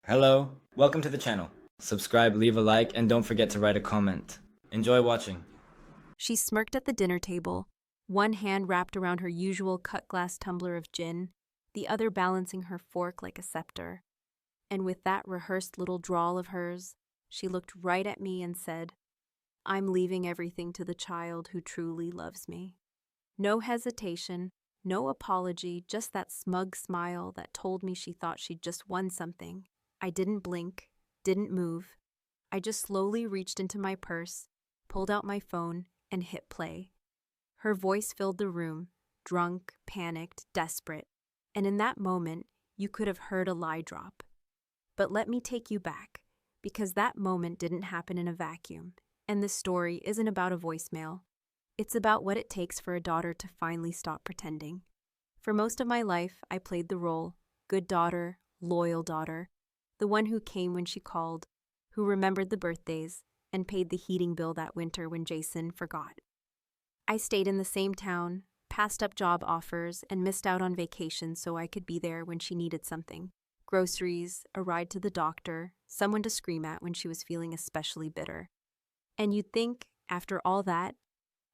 Hello, welcome to the channel. Subscribe, leave a like, and don't forget to write a comment. Enjoy watching. She smirked at the dinner table, one hand wrapped around her usual cut-glass tumbler of gin, the other balancing her fork like a scepter. And with that rehearsed little drawl of hers, she looked right at me and said, "I'm leaving everything to the child who truly loves me." No hesitation, no apology, just that smug smile that told me she thought she'd just won something. I didn't blink, didn't move. I just slowly reached into my purse, pulled out my phone, and hit play. Her voice filled the room, drunk, panicked, desperate, and in that moment, you could have heard a lie drop. But let me take you back, because that moment didn't happen in a vacuum, and this story isn't about a voicemail. It's about what it takes for a daughter to finally stop pretending. For most of my life, I played the role, good daughter, loyal daughter, the one who came when she called, who remembered the birthdays, and paid the heating bill that winter when Jason forgot. I stayed in the same town, passed up job offers, and missed out on vacations so I could be there when she needed something. Groceries, a ride to the doctor, someone to scream at when she was feeling especially bitter. And you'd think, after all that,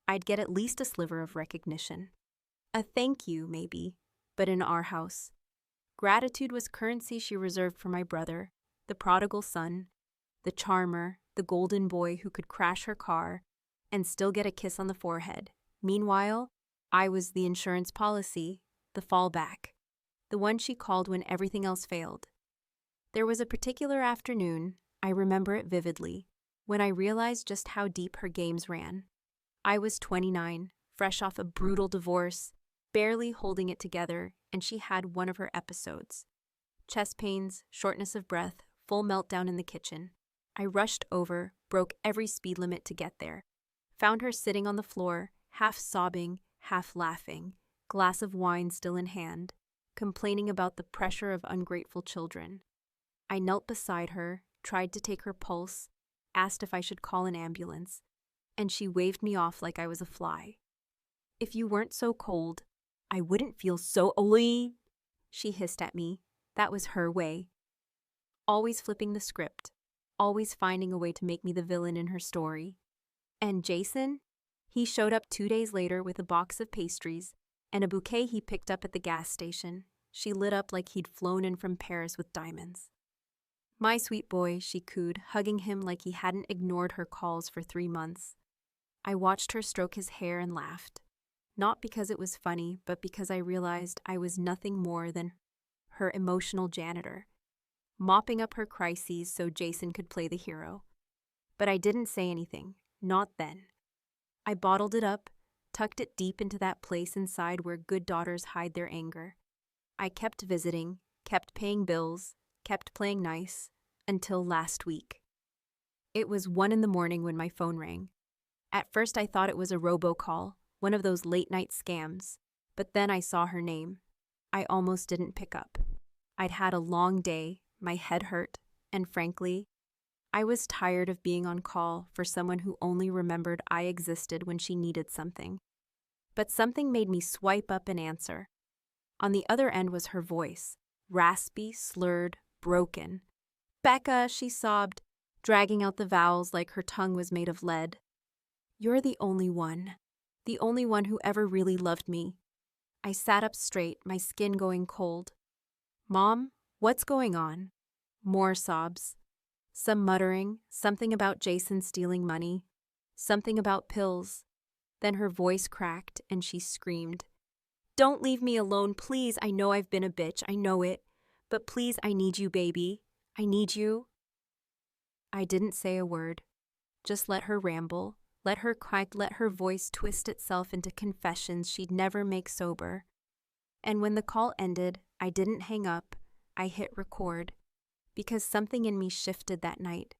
I'd get at least a sliver of recognition. A thank you, maybe, but in our house. Gratitude was currency she reserved for my brother, the prodigal son, the charmer, the golden boy who could crash her car and still get a kiss on the forehead. Meanwhile, I was the insurance policy, the fallback, the one she called when everything else failed. There was a particular afternoon, I remember it vividly, when I realized just how deep her games ran. I was 29, fresh off a brutal divorce, barely holding it together, and she had one of her episodes. Chest pains, shortness of breath, full meltdown in the kitchen. I rushed over, broke every speed limit to get there. Found her sitting on the floor, half sobbing, half laughing, glass of wine still in hand, complaining about the pressure of ungrateful children. I knelt beside her, tried to take her pulse, asked if I should call an ambulance, and she waved me off like I was a fly. "If you weren't so cold, I wouldn't feel so oily," she hissed at me. That was her way. Always flipping the script, always finding a way to make me the villain in her story. And Jason? He showed up 2 days later with a box of pastries and a bouquet he picked up at the gas station. She lit up like he'd flown in from Paris with diamonds. "My sweet boy," she cooed, hugging him like he hadn't ignored her calls for 3 months. I watched her stroke his hair and laughed. Not because it was funny, but because I realized I was nothing more than her emotional janitor, mopping up her crises so Jason could play the hero. But I didn't say anything, not then. I bottled it up, tucked it deep into that place inside where good daughters hide their anger. I kept visiting, kept paying bills, kept playing nice, until last week. It was 1 in the morning when my phone rang. At first I thought it was a robocall, one of those late-night scams, but then I saw her name. I almost didn't pick up. I'd had a long day, my head hurt, and frankly, I was tired of being on call for someone who only remembered I existed when she needed something. But something made me swipe up and answer. On the other end was her voice, raspy, slurred, broken. "Becca," she sobbed, dragging out the vowels like her tongue was made of lead. "You're the only one who ever really loved me." I sat up straight, my skin going cold. "Mom, what's going on?" More sobs. Some muttering, something about Jason stealing money, something about pills. Then her voice cracked and she screamed, "Don't leave me alone, please. I know I've been a bitch, I know it. But please, I need you, baby. I need you." I didn't say a word. Just let her ramble, let her cry, let her voice twist itself into confessions she'd never make sober. And when the call ended, I didn't hang up, I hit record. Because something in me shifted that night.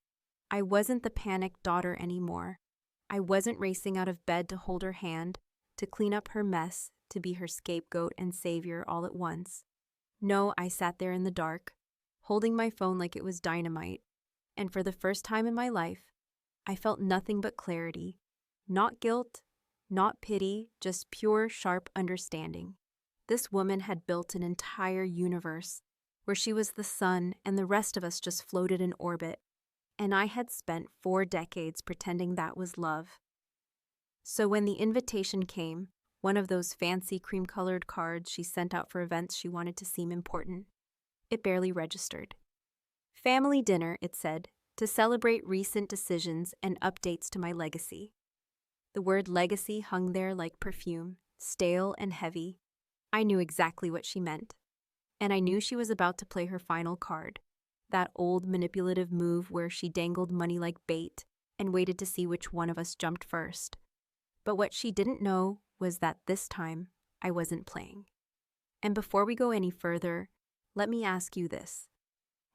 I wasn't the panicked daughter anymore. I wasn't racing out of bed to hold her hand, to clean up her mess, to be her scapegoat and savior all at once. No, I sat there in the dark, holding my phone like it was dynamite, and for the first time in my life, I felt nothing but clarity. Not guilt, not pity, just pure, sharp understanding. This woman had built an entire universe, where she was the sun and the rest of us just floated in orbit, and I had spent 4 decades pretending that was love. So when the invitation came, one of those fancy cream-colored cards she sent out for events she wanted to seem important, it barely registered. Family dinner, it said, to celebrate recent decisions and updates to my legacy. The word legacy hung there like perfume, stale and heavy. I knew exactly what she meant. And I knew she was about to play her final card, that old manipulative move where she dangled money like bait and waited to see which one of us jumped first. But what she didn't know was that this time I wasn't playing. And before we go any further, let me ask you this.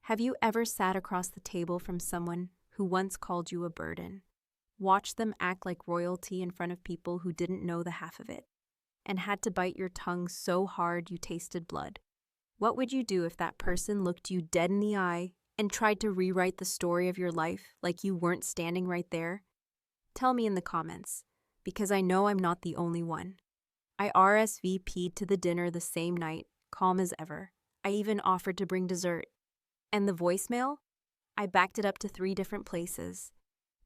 Have you ever sat across the table from someone who once called you a burden, watched them act like royalty in front of people who didn't know the half of it, and had to bite your tongue so hard you tasted blood? What would you do if that person looked you dead in the eye and tried to rewrite the story of your life like you weren't standing right there? Tell me in the comments, because I know I'm not the only one. I RSVP'd to the dinner the same night, calm as ever. I even offered to bring dessert. And the voicemail? I backed it up to 3 different places.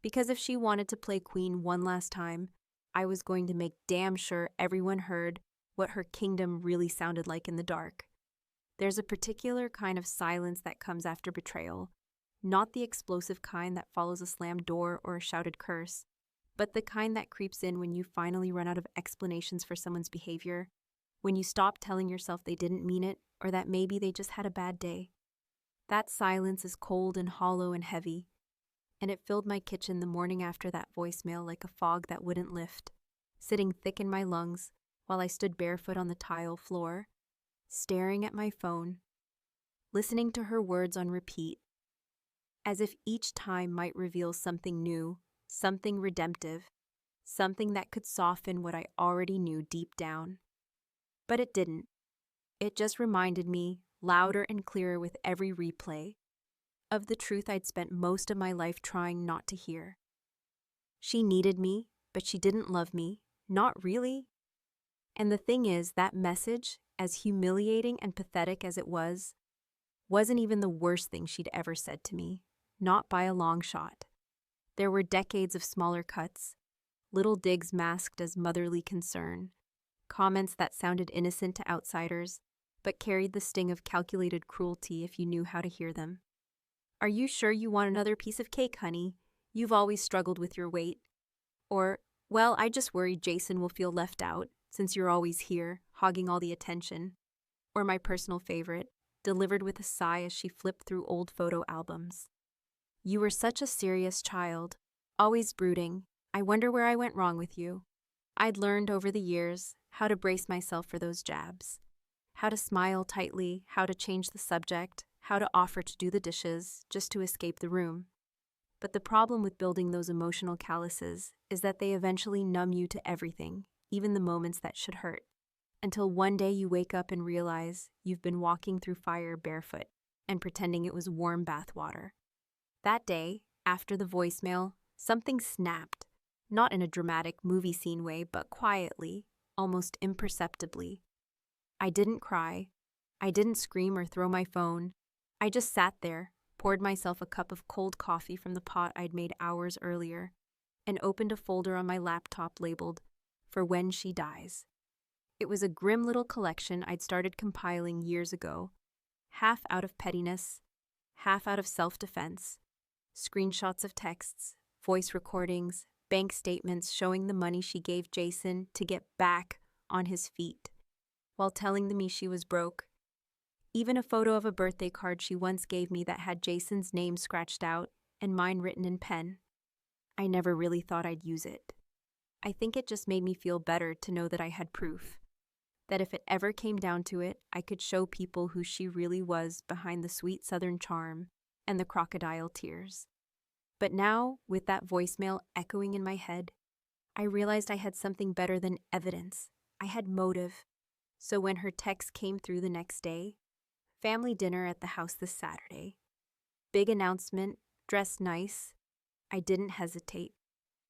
Because if she wanted to play queen one last time, I was going to make damn sure everyone heard what her kingdom really sounded like in the dark. There's a particular kind of silence that comes after betrayal, not the explosive kind that follows a slammed door or a shouted curse, but the kind that creeps in when you finally run out of explanations for someone's behavior, when you stop telling yourself they didn't mean it or that maybe they just had a bad day. That silence is cold and hollow and heavy, and it filled my kitchen the morning after that voicemail like a fog that wouldn't lift, sitting thick in my lungs while I stood barefoot on the tile floor, staring at my phone, listening to her words on repeat, as if each time might reveal something new, something redemptive, something that could soften what I already knew deep down. But it didn't. It just reminded me, louder and clearer with every replay, of the truth I'd spent most of my life trying not to hear. She needed me, but she didn't love me. Not really. And the thing is, that message, as humiliating and pathetic as it was, wasn't even the worst thing she'd ever said to me. Not by a long shot. There were decades of smaller cuts, little digs masked as motherly concern, comments that sounded innocent to outsiders, but carried the sting of calculated cruelty if you knew how to hear them. Are you sure you want another piece of cake, honey? You've always struggled with your weight. Or, well, I just worry Jason will feel left out, since you're always here, hogging all the attention. Or my personal favorite, delivered with a sigh as she flipped through old photo albums. You were such a serious child, always brooding. I wonder where I went wrong with you. I'd learned over the years how to brace myself for those jabs. How to smile tightly, how to change the subject, how to offer to do the dishes, just to escape the room. But the problem with building those emotional calluses is that they eventually numb you to everything, even the moments that should hurt, until one day you wake up and realize you've been walking through fire barefoot and pretending it was warm bath water. That day, after the voicemail, something snapped, not in a dramatic movie scene way, but quietly, almost imperceptibly. I didn't cry. I didn't scream or throw my phone. I just sat there, poured myself a cup of cold coffee from the pot I'd made hours earlier, and opened a folder on my laptop labeled, "For When She Dies." It was a grim little collection I'd started compiling years ago, half out of pettiness, half out of self-defense. Screenshots of texts, voice recordings, bank statements showing the money she gave Jason to get back on his feet, while telling me she was broke. Even a photo of a birthday card she once gave me that had Jason's name scratched out and mine written in pen. I never really thought I'd use it. I think it just made me feel better to know that I had proof. That if it ever came down to it, I could show people who she really was behind the sweet southern charm and the crocodile tears. But now, with that voicemail echoing in my head, I realized I had something better than evidence. I had motive. So when her text came through the next day, family dinner at the house this Saturday, big announcement, dressed nice, I didn't hesitate.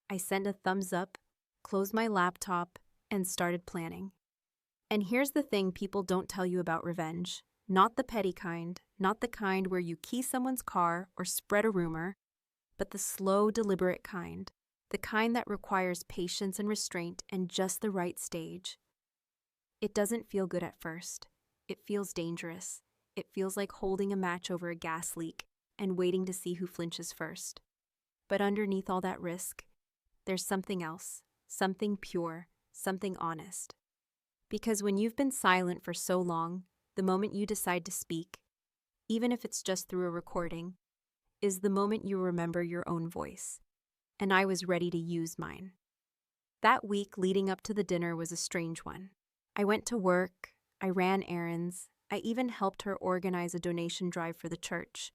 I sent a thumbs up, closed my laptop, and started planning. And here's the thing people don't tell you about revenge. Not the petty kind, not the kind where you key someone's car or spread a rumor, but the slow, deliberate kind, the kind that requires patience and restraint and just the right stage. It doesn't feel good at first. It feels dangerous. It feels like holding a match over a gas leak and waiting to see who flinches first. But underneath all that risk, there's something else, something pure, something honest. Because when you've been silent for so long, the moment you decide to speak, even if it's just through a recording, is the moment you remember your own voice. And I was ready to use mine. That week leading up to the dinner was a strange one. I went to work, I ran errands, I even helped her organize a donation drive for the church,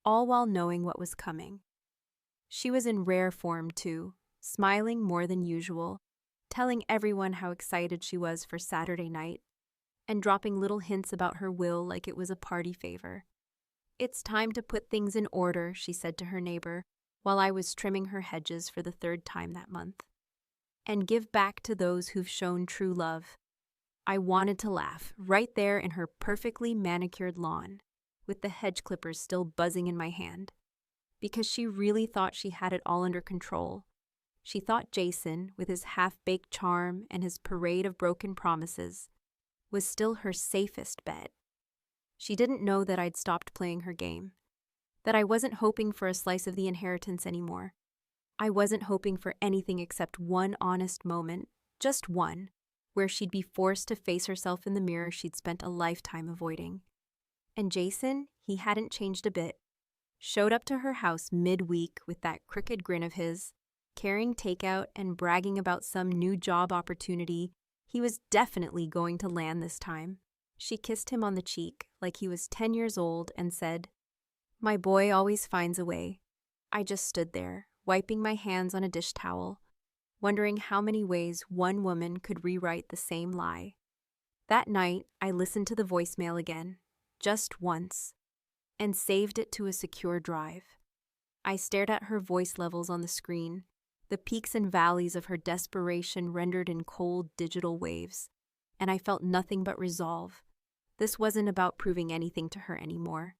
all while knowing what was coming. She was in rare form too, smiling more than usual, telling everyone how excited she was for Saturday night, and dropping little hints about her will like it was a party favor. "It's time to put things in order," she said to her neighbor, while I was trimming her hedges for the 3rd time that month. "And give back to those who've shown true love." I wanted to laugh, right there in her perfectly manicured lawn, with the hedge clippers still buzzing in my hand. Because she really thought she had it all under control. She thought Jason, with his half-baked charm and his parade of broken promises, was still her safest bet. She didn't know that I'd stopped playing her game, that I wasn't hoping for a slice of the inheritance anymore. I wasn't hoping for anything except one honest moment, just one, where she'd be forced to face herself in the mirror she'd spent a lifetime avoiding. And Jason, he hadn't changed a bit. Showed up to her house midweek with that crooked grin of his, carrying takeout and bragging about some new job opportunity he was definitely going to land this time. She kissed him on the cheek like he was 10 years old and said, "My boy always finds a way." I just stood there, wiping my hands on a dish towel, wondering how many ways one woman could rewrite the same lie. That night, I listened to the voicemail again, just once, and saved it to a secure drive. I stared at her voice levels on the screen, the peaks and valleys of her desperation rendered in cold digital waves, and I felt nothing but resolve. This wasn't about proving anything to her anymore.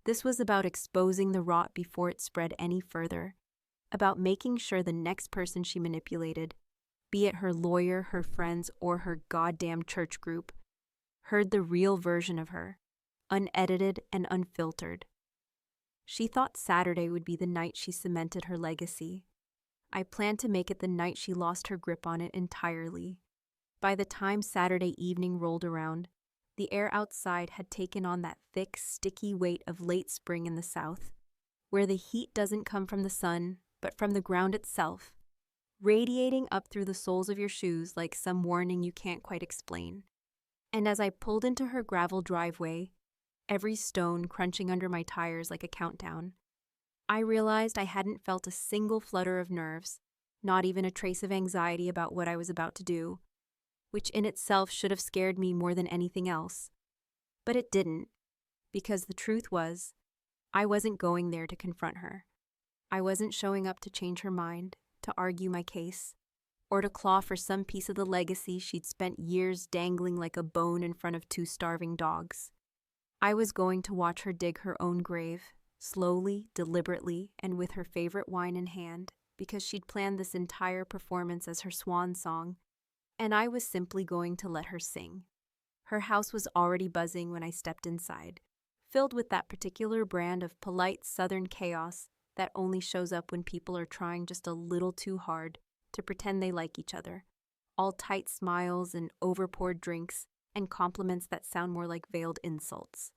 This was about exposing the rot before it spread any further, about making sure the next person she manipulated, be it her lawyer, her friends, or her goddamn church group, heard the real version of her, unedited and unfiltered. She thought Saturday would be the night she cemented her legacy. I planned to make it the night she lost her grip on it entirely. By the time Saturday evening rolled around, the air outside had taken on that thick, sticky weight of late spring in the south, where the heat doesn't come from the sun, but from the ground itself, radiating up through the soles of your shoes like some warning you can't quite explain. And as I pulled into her gravel driveway, every stone crunching under my tires like a countdown, I realized I hadn't felt a single flutter of nerves, not even a trace of anxiety about what I was about to do, which in itself should have scared me more than anything else. But it didn't, because the truth was, I wasn't going there to confront her. I wasn't showing up to change her mind, to argue my case, or to claw for some piece of the legacy she'd spent years dangling like a bone in front of 2 starving dogs. I was going to watch her dig her own grave, slowly, deliberately, and with her favorite wine in hand, because she'd planned this entire performance as her swan song, and I was simply going to let her sing. Her house was already buzzing when I stepped inside, filled with that particular brand of polite southern chaos that only shows up when people are trying just a little too hard to pretend they like each other. All tight smiles and overpoured drinks and compliments that sound more like veiled insults.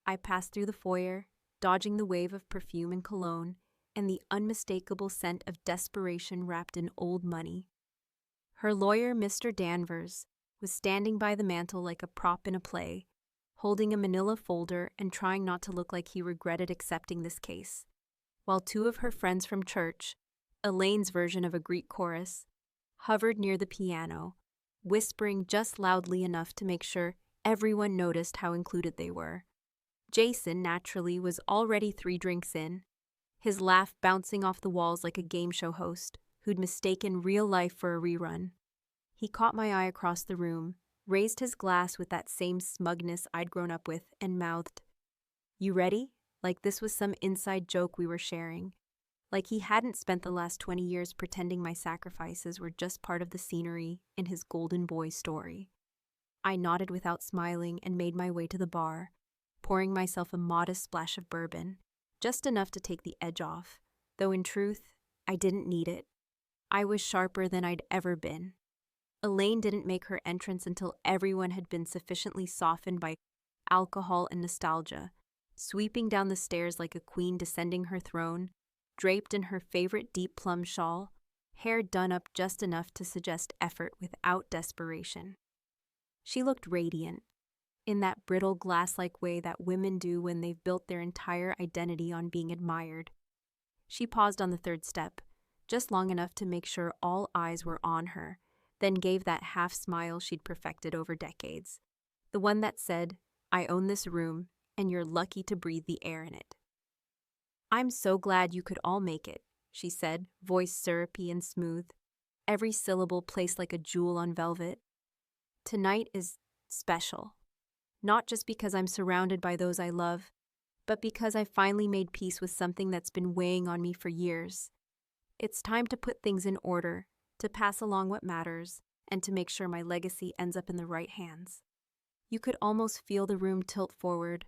I passed through the foyer, dodging the wave of perfume and cologne and the unmistakable scent of desperation wrapped in old money. Her lawyer, Mr. Danvers, was standing by the mantel like a prop in a play, holding a manila folder and trying not to look like he regretted accepting this case, while 2 of her friends from church, Elaine's version of a Greek chorus, hovered near the piano, whispering just loudly enough to make sure everyone noticed how included they were. Jason, naturally, was already 3 drinks in, his laugh bouncing off the walls like a game show host who'd mistaken real life for a rerun. He caught my eye across the room, raised his glass with that same smugness I'd grown up with, and mouthed, "You ready?" Like this was some inside joke we were sharing. Like he hadn't spent the last 20 years pretending my sacrifices were just part of the scenery in his golden boy story. I nodded without smiling and made my way to the bar, pouring myself a modest splash of bourbon, just enough to take the edge off, though in truth, I didn't need it. I was sharper than I'd ever been. Elaine didn't make her entrance until everyone had been sufficiently softened by alcohol and nostalgia, sweeping down the stairs like a queen descending her throne, draped in her favorite deep plum shawl, hair done up just enough to suggest effort without desperation. She looked radiant, in that brittle glass-like way that women do when they've built their entire identity on being admired. She paused on the third step, just long enough to make sure all eyes were on her, then gave that half smile she'd perfected over decades. The one that said, "I own this room, and you're lucky to breathe the air in it." "I'm so glad you could all make it," she said, voice syrupy and smooth, every syllable placed like a jewel on velvet. "Tonight is special, not just because I'm surrounded by those I love, but because I finally made peace with something that's been weighing on me for years. It's time to put things in order, to pass along what matters, and to make sure my legacy ends up in the right hands." You could almost feel the room tilt forward,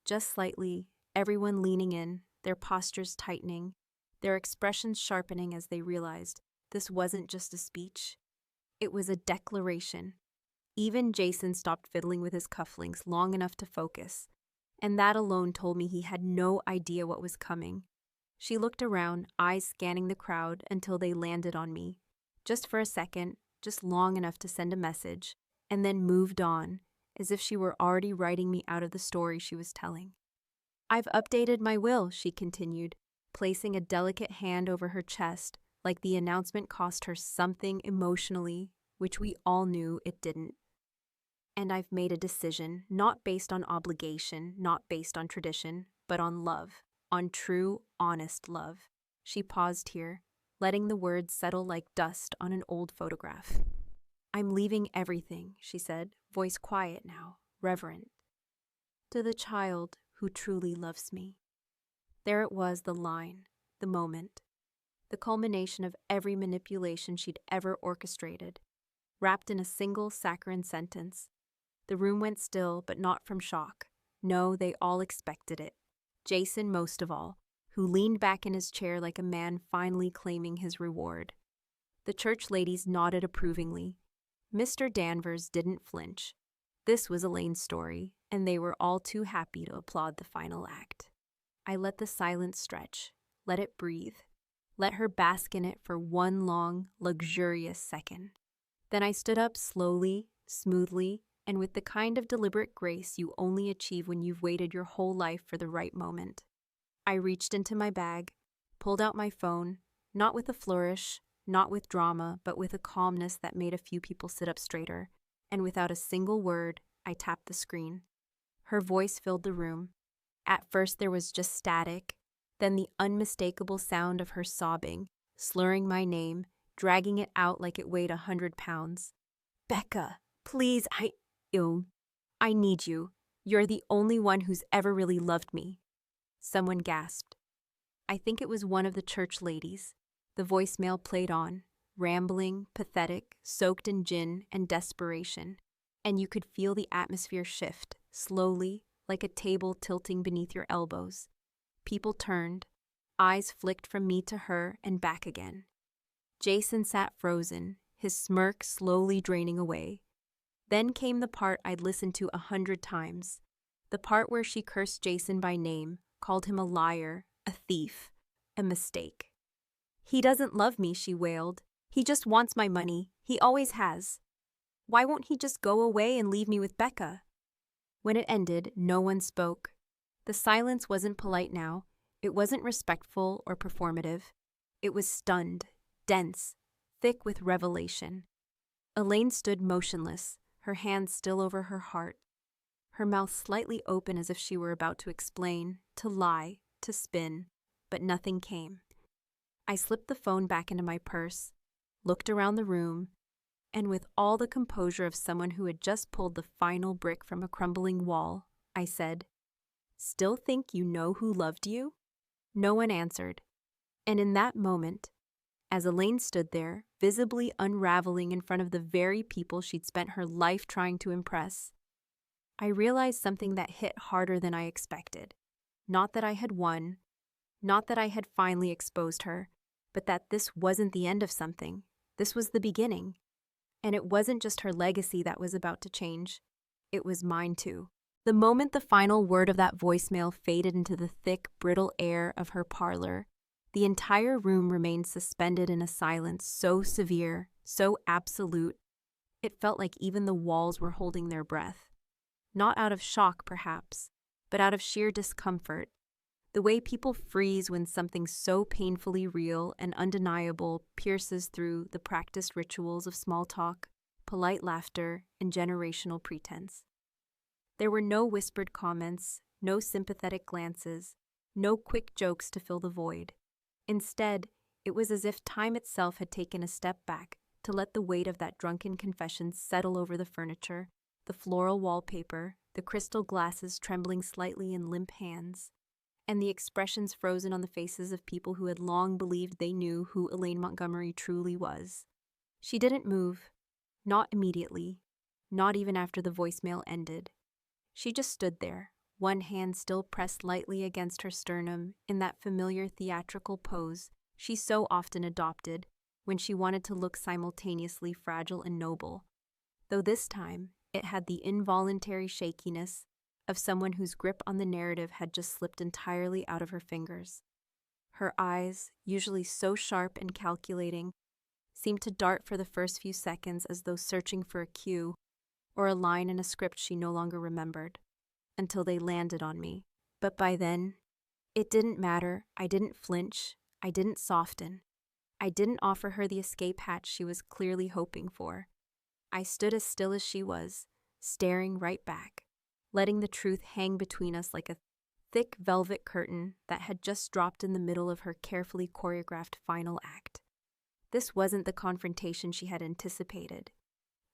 just slightly, everyone leaning in, their postures tightening, their expressions sharpening as they realized this wasn't just a speech. It was a declaration. Even Jason stopped fiddling with his cufflinks long enough to focus, and that alone told me he had no idea what was coming. She looked around, eyes scanning the crowd until they landed on me. Just for a second, just long enough to send a message, and then moved on, as if she were already writing me out of the story she was telling. "I've updated my will," she continued, placing a delicate hand over her chest, like the announcement cost her something emotionally, which we all knew it didn't. "And I've made a decision, not based on obligation, not based on tradition, but on love, on true, honest love." She paused here, letting the words settle like dust on an old photograph. "I'm leaving everything," she said, voice quiet now, reverent, "to the child who truly loves me." There it was, the line, the moment, the culmination of every manipulation she'd ever orchestrated, wrapped in a single saccharine sentence. The room went still, but not from shock. No, they all expected it. Jason most of all, who leaned back in his chair like a man finally claiming his reward. The church ladies nodded approvingly. Mr. Danvers didn't flinch. This was Elaine's story, and they were all too happy to applaud the final act. I let the silence stretch, let it breathe, let her bask in it for one long, luxurious second. Then I stood up slowly, smoothly, and with the kind of deliberate grace you only achieve when you've waited your whole life for the right moment. I reached into my bag, pulled out my phone, not with a flourish, not with drama, but with a calmness that made a few people sit up straighter, and without a single word, I tapped the screen. Her voice filled the room. At first there was just static, then the unmistakable sound of her sobbing, slurring my name, dragging it out like it weighed 100 pounds. "Becca, please, I need you. You're the only one who's ever really loved me." Someone gasped. I think it was one of the church ladies. The voicemail played on, rambling, pathetic, soaked in gin and desperation, and you could feel the atmosphere shift, slowly, like a table tilting beneath your elbows. People turned, eyes flicked from me to her and back again. Jason sat frozen, his smirk slowly draining away. Then came the part I'd listened to 100 times, the part where she cursed Jason by name, called him a liar, a thief, a mistake. "He doesn't love me," she wailed. "He just wants my money. He always has. Why won't he just go away and leave me with Becca?" When it ended, no one spoke. The silence wasn't polite now. It wasn't respectful or performative. It was stunned, dense, thick with revelation. Elaine stood motionless, her hands still over her heart, her mouth slightly open as if she were about to explain, to lie, to spin, but nothing came. I slipped the phone back into my purse, looked around the room, and with all the composure of someone who had just pulled the final brick from a crumbling wall, I said, "Still think you know who loved you?" No one answered, and in that moment, as Elaine stood there, visibly unraveling in front of the very people she'd spent her life trying to impress, I realized something that hit harder than I expected. Not that I had won, not that I had finally exposed her, but that this wasn't the end of something. This was the beginning. And it wasn't just her legacy that was about to change. It was mine too. The moment the final word of that voicemail faded into the thick, brittle air of her parlor, the entire room remained suspended in a silence so severe, so absolute, it felt like even the walls were holding their breath. Not out of shock, perhaps, but out of sheer discomfort. The way people freeze when something so painfully real and undeniable pierces through the practiced rituals of small talk, polite laughter, and generational pretense. There were no whispered comments, no sympathetic glances, no quick jokes to fill the void. Instead, it was as if time itself had taken a step back to let the weight of that drunken confession settle over the furniture, the floral wallpaper, the crystal glasses trembling slightly in limp hands, and the expressions frozen on the faces of people who had long believed they knew who Elaine Montgomery truly was. She didn't move, not immediately, not even after the voicemail ended. She just stood there, one hand still pressed lightly against her sternum in that familiar theatrical pose she so often adopted when she wanted to look simultaneously fragile and noble, though this time it had the involuntary shakiness of someone whose grip on the narrative had just slipped entirely out of her fingers. Her eyes, usually so sharp and calculating, seemed to dart for the first few seconds as though searching for a cue or a line in a script she no longer remembered, until they landed on me. But by then, it didn't matter. I didn't flinch. I didn't soften. I didn't offer her the escape hatch she was clearly hoping for. I stood as still as she was, staring right back, letting the truth hang between us like a thick velvet curtain that had just dropped in the middle of her carefully choreographed final act. This wasn't the confrontation she had anticipated.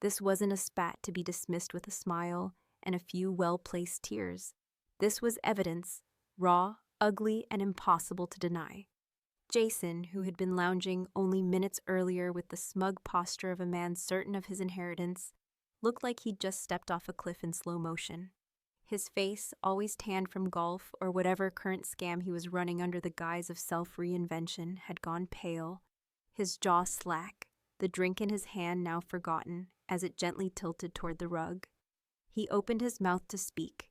This wasn't a spat to be dismissed with a smile and a few well-placed tears. This was evidence, raw, ugly, and impossible to deny. Jason, who had been lounging only minutes earlier with the smug posture of a man certain of his inheritance, looked like he'd just stepped off a cliff in slow motion. His face, always tanned from golf or whatever current scam he was running under the guise of self-reinvention, had gone pale, his jaw slack, the drink in his hand now forgotten as it gently tilted toward the rug. He opened his mouth to speak,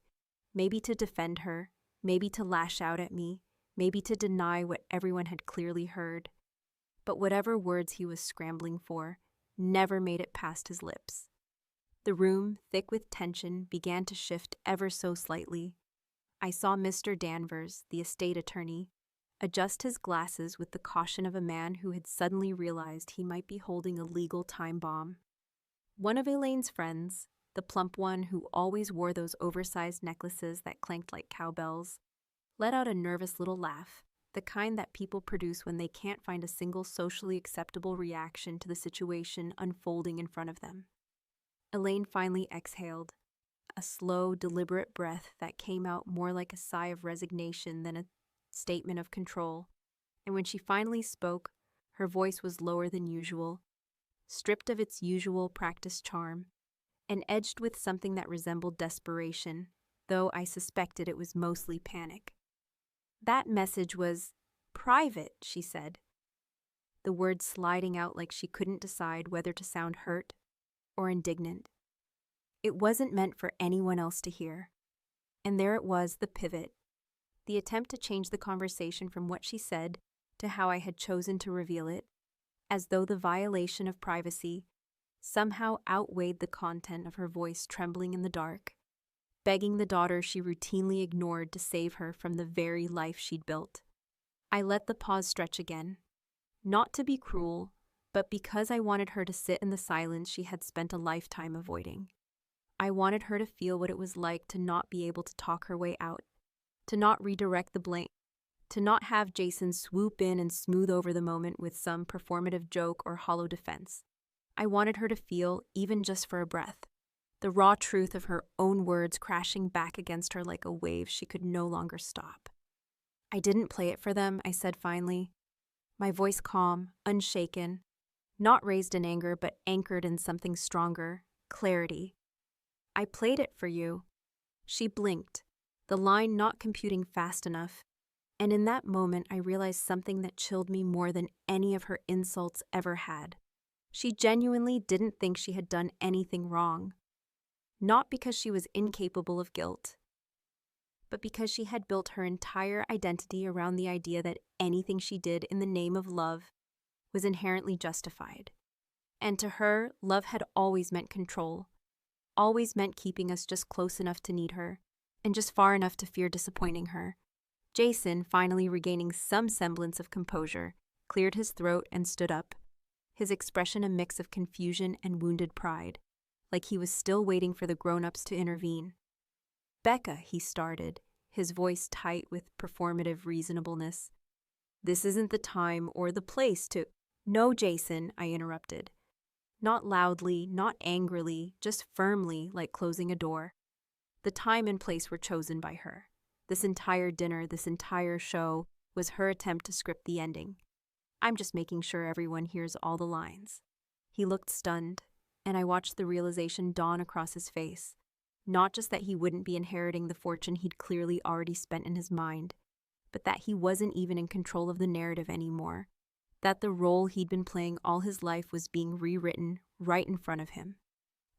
maybe to defend her, maybe to lash out at me, maybe to deny what everyone had clearly heard. But whatever words he was scrambling for never made it past his lips. The room, thick with tension, began to shift ever so slightly. I saw Mr. Danvers, the estate attorney, adjust his glasses with the caution of a man who had suddenly realized he might be holding a legal time bomb. One of Elaine's friends, the plump one who always wore those oversized necklaces that clanked like cowbells, let out a nervous little laugh, the kind that people produce when they can't find a single socially acceptable reaction to the situation unfolding in front of them. Elaine finally exhaled, a slow, deliberate breath that came out more like a sigh of resignation than a statement of control, and when she finally spoke, her voice was lower than usual, stripped of its usual practiced charm, and edged with something that resembled desperation, though I suspected it was mostly panic. "That message was private," she said, the words sliding out like she couldn't decide whether to sound hurt or indignant. It wasn't meant for anyone else to hear. And there it was, the pivot, the attempt to change the conversation from what she said to how I had chosen to reveal it, as though the violation of privacy somehow outweighed the content of her voice trembling in the dark, begging the daughter she routinely ignored to save her from the very life she'd built. I let the pause stretch again, not to be cruel, but because I wanted her to sit in the silence she had spent a lifetime avoiding. I wanted her to feel what it was like to not be able to talk her way out, to not redirect the blame, to not have Jason swoop in and smooth over the moment with some performative joke or hollow defense. I wanted her to feel, even just for a breath, the raw truth of her own words crashing back against her like a wave she could no longer stop. I didn't play it for them, I said finally, my voice calm, unshaken, not raised in anger but anchored in something stronger, clarity. I played it for you. She blinked, the line not computing fast enough, and in that moment I realized something that chilled me more than any of her insults ever had. She genuinely didn't think she had done anything wrong. Not because she was incapable of guilt, but because she had built her entire identity around the idea that anything she did in the name of love was inherently justified. And to her, love had always meant control, always meant keeping us just close enough to need her, and just far enough to fear disappointing her. Jason, finally regaining some semblance of composure, cleared his throat and stood up, his expression a mix of confusion and wounded pride, like he was still waiting for the grown-ups to intervene. "Becca," he started, his voice tight with performative reasonableness. "This isn't the time or the place to—" "No, Jason," I interrupted. Not loudly, not angrily, just firmly, like closing a door. The time and place were chosen by her. This entire dinner, this entire show, was her attempt to script the ending. I'm just making sure everyone hears all the lines. He looked stunned, and I watched the realization dawn across his face. Not just that he wouldn't be inheriting the fortune he'd clearly already spent in his mind, but that he wasn't even in control of the narrative anymore. That the role he'd been playing all his life was being rewritten right in front of him.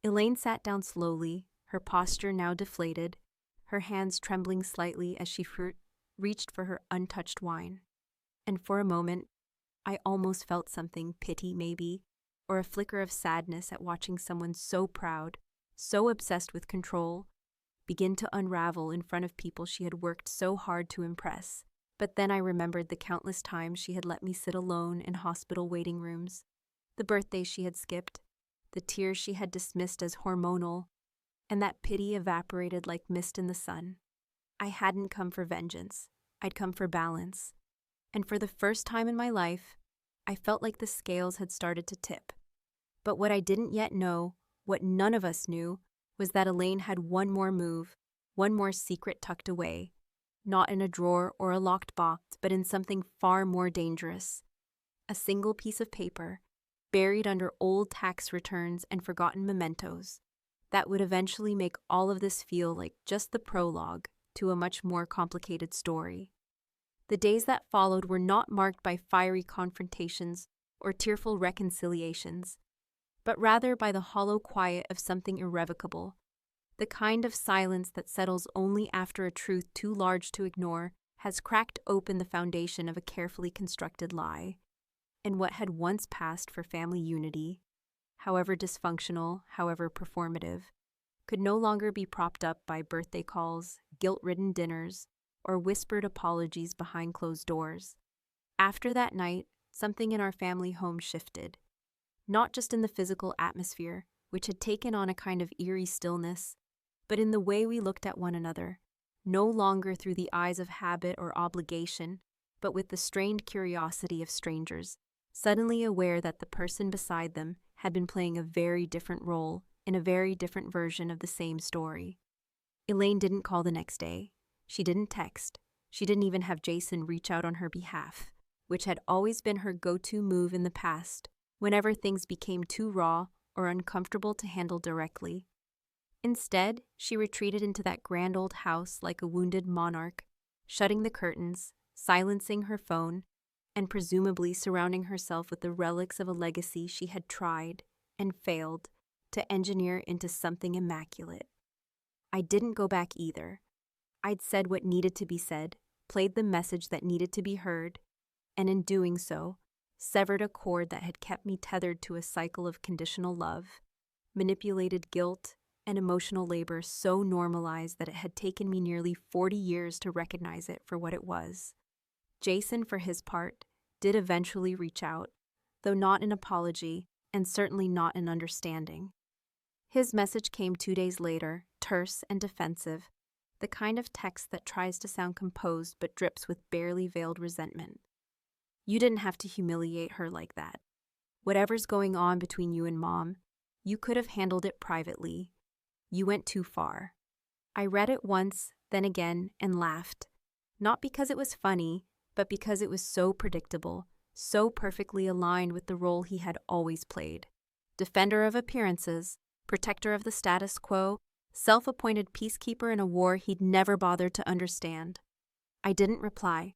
Elaine sat down slowly, her posture now deflated, her hands trembling slightly as she reached for her untouched wine. And for a moment, I almost felt something, pity maybe, or a flicker of sadness at watching someone so proud, so obsessed with control, begin to unravel in front of people she had worked so hard to impress. But then I remembered the countless times she had let me sit alone in hospital waiting rooms, the birthdays she had skipped, the tears she had dismissed as hormonal, and that pity evaporated like mist in the sun. I hadn't come for vengeance. I'd come for balance. And for the first time in my life, I felt like the scales had started to tip. But what I didn't yet know, what none of us knew, was that Elaine had one more move, one more secret tucked away, not in a drawer or a locked box, but in something far more dangerous. A single piece of paper, buried under old tax returns and forgotten mementos, that would eventually make all of this feel like just the prologue to a much more complicated story. The days that followed were not marked by fiery confrontations or tearful reconciliations, but rather by the hollow quiet of something irrevocable, the kind of silence that settles only after a truth too large to ignore has cracked open the foundation of a carefully constructed lie. And what had once passed for family unity, however dysfunctional, however performative, could no longer be propped up by birthday calls, guilt-ridden dinners, or whispered apologies behind closed doors. After that night, something in our family home shifted. Not just in the physical atmosphere, which had taken on a kind of eerie stillness, but in the way we looked at one another, no longer through the eyes of habit or obligation, but with the strained curiosity of strangers, suddenly aware that the person beside them had been playing a very different role in a very different version of the same story. Elaine didn't call the next day. She didn't text. She didn't even have Jason reach out on her behalf, which had always been her go-to move in the past, whenever things became too raw or uncomfortable to handle directly. Instead, she retreated into that grand old house like a wounded monarch, shutting the curtains, silencing her phone, and presumably surrounding herself with the relics of a legacy she had tried and failed to engineer into something immaculate. I didn't go back either. I'd said what needed to be said, played the message that needed to be heard, and in doing so, severed a cord that had kept me tethered to a cycle of conditional love, manipulated guilt, and emotional labor so normalized that it had taken me nearly 40 years to recognize it for what it was. Jason, for his part, did eventually reach out, though not in apology, and certainly not in understanding. His message came 2 days later, terse and defensive, the kind of text that tries to sound composed but drips with barely veiled resentment. "You didn't have to humiliate her like that. Whatever's going on between you and Mom, you could have handled it privately. You went too far. I read it once, then again, and laughed. Not because it was funny, but because it was so predictable, so perfectly aligned with the role he had always played. Defender of appearances, protector of the status quo, self-appointed peacekeeper in a war he'd never bothered to understand. I didn't reply.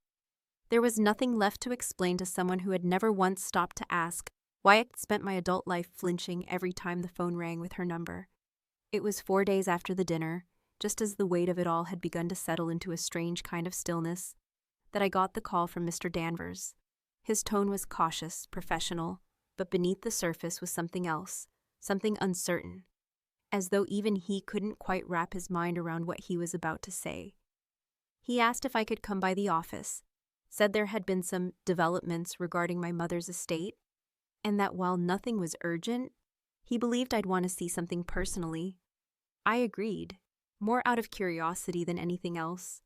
There was nothing left to explain to someone who had never once stopped to ask why I'd spent my adult life flinching every time the phone rang with her number. It was 4 days after the dinner, just as the weight of it all had begun to settle into a strange kind of stillness, that I got the call from Mr. Danvers. His tone was cautious, professional, but beneath the surface was something else, something uncertain, as though even he couldn't quite wrap his mind around what he was about to say. He asked if I could come by the office, said there had been some developments regarding my mother's estate, and that while nothing was urgent, he believed I'd want to see something personally. I agreed, more out of curiosity than anything else.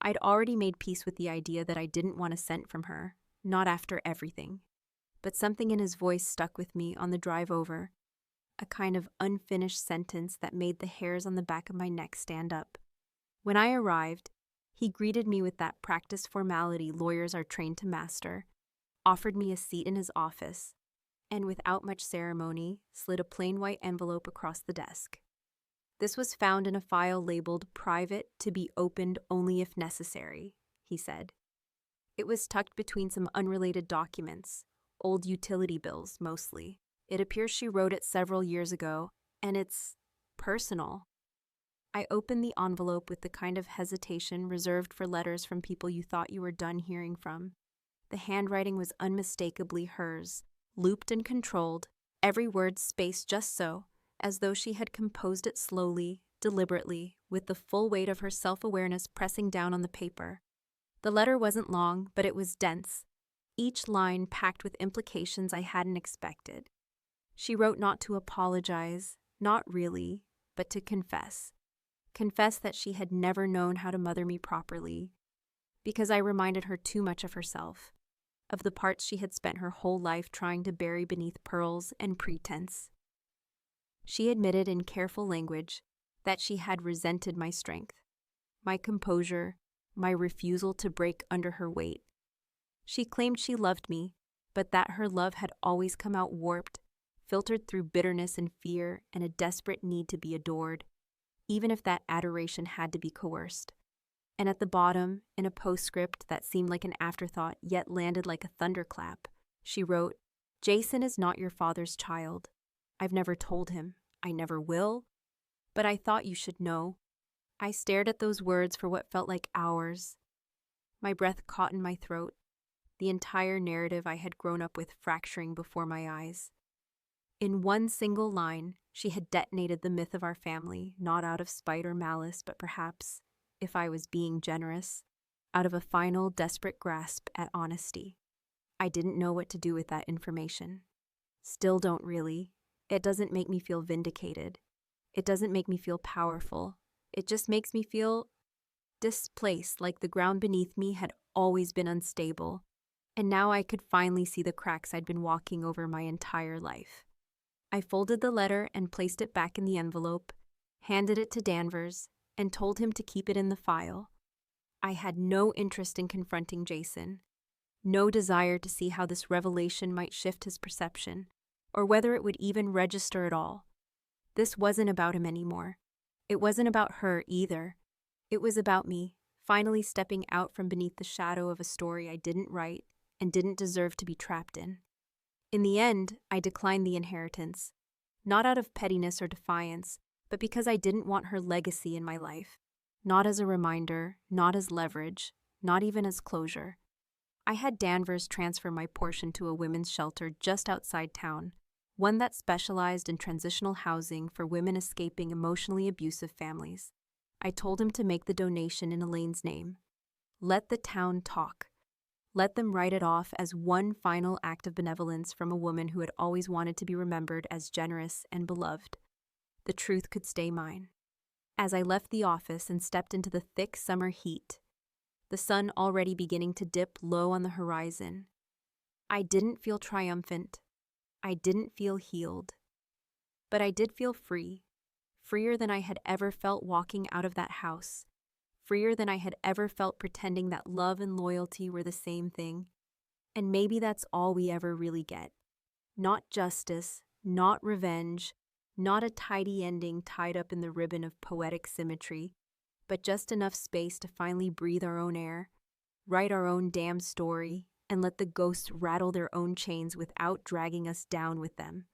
I'd already made peace with the idea that I didn't want a cent from her, not after everything. But something in his voice stuck with me on the drive over, a kind of unfinished sentence that made the hairs on the back of my neck stand up. When I arrived, he greeted me with that practiced formality lawyers are trained to master, offered me a seat in his office, and without much ceremony, slid a plain white envelope across the desk. This was found in a file labeled "Private to be opened only if necessary," he said. It was tucked between some unrelated documents, old utility bills mostly. It appears she wrote it several years ago, and it's personal. I opened the envelope with the kind of hesitation reserved for letters from people you thought you were done hearing from. The handwriting was unmistakably hers, looped and controlled, every word spaced just so, as though she had composed it slowly, deliberately, with the full weight of her self-awareness pressing down on the paper. The letter wasn't long, but it was dense, each line packed with implications I hadn't expected. She wrote not to apologize, not really, but to confess. Confess that she had never known how to mother me properly, because I reminded her too much of herself, of the parts she had spent her whole life trying to bury beneath pearls and pretense. She admitted in careful language that she had resented my strength, my composure, my refusal to break under her weight. She claimed she loved me, but that her love had always come out warped, filtered through bitterness and fear and a desperate need to be adored, even if that adoration had to be coerced. And at the bottom, in a postscript that seemed like an afterthought yet landed like a thunderclap, she wrote, "Jason is not your father's child. I've never told him. I never will. But I thought you should know." I stared at those words for what felt like hours. My breath caught in my throat, the entire narrative I had grown up with fracturing before my eyes. In one single line, she had detonated the myth of our family, not out of spite or malice, but perhaps, if I was being generous, out of a final, desperate grasp at honesty. I didn't know what to do with that information. Still don't really. It doesn't make me feel vindicated. It doesn't make me feel powerful. It just makes me feel displaced, like the ground beneath me had always been unstable, and now I could finally see the cracks I'd been walking over my entire life. I folded the letter and placed it back in the envelope, handed it to Danvers, and told him to keep it in the file. I had no interest in confronting Jason, no desire to see how this revelation might shift his perception, or whether it would even register at all. This wasn't about him anymore. It wasn't about her either. It was about me, finally stepping out from beneath the shadow of a story I didn't write and didn't deserve to be trapped in. In the end, I declined the inheritance, not out of pettiness or defiance, but because I didn't want her legacy in my life, not as a reminder, not as leverage, not even as closure. I had Danvers transfer my portion to a women's shelter just outside town, one that specialized in transitional housing for women escaping emotionally abusive families. I told him to make the donation in Elaine's name. Let the town talk. Let them write it off as one final act of benevolence from a woman who had always wanted to be remembered as generous and beloved. The truth could stay mine. As I left the office and stepped into the thick summer heat, the sun already beginning to dip low on the horizon, I didn't feel triumphant. I didn't feel healed. But I did feel free, freer than I had ever felt walking out of that house, freer than I had ever felt pretending that love and loyalty were the same thing. And maybe that's all we ever really get. Not justice, not revenge, not a tidy ending tied up in the ribbon of poetic symmetry, but just enough space to finally breathe our own air, write our own damn story, and let the ghosts rattle their own chains without dragging us down with them.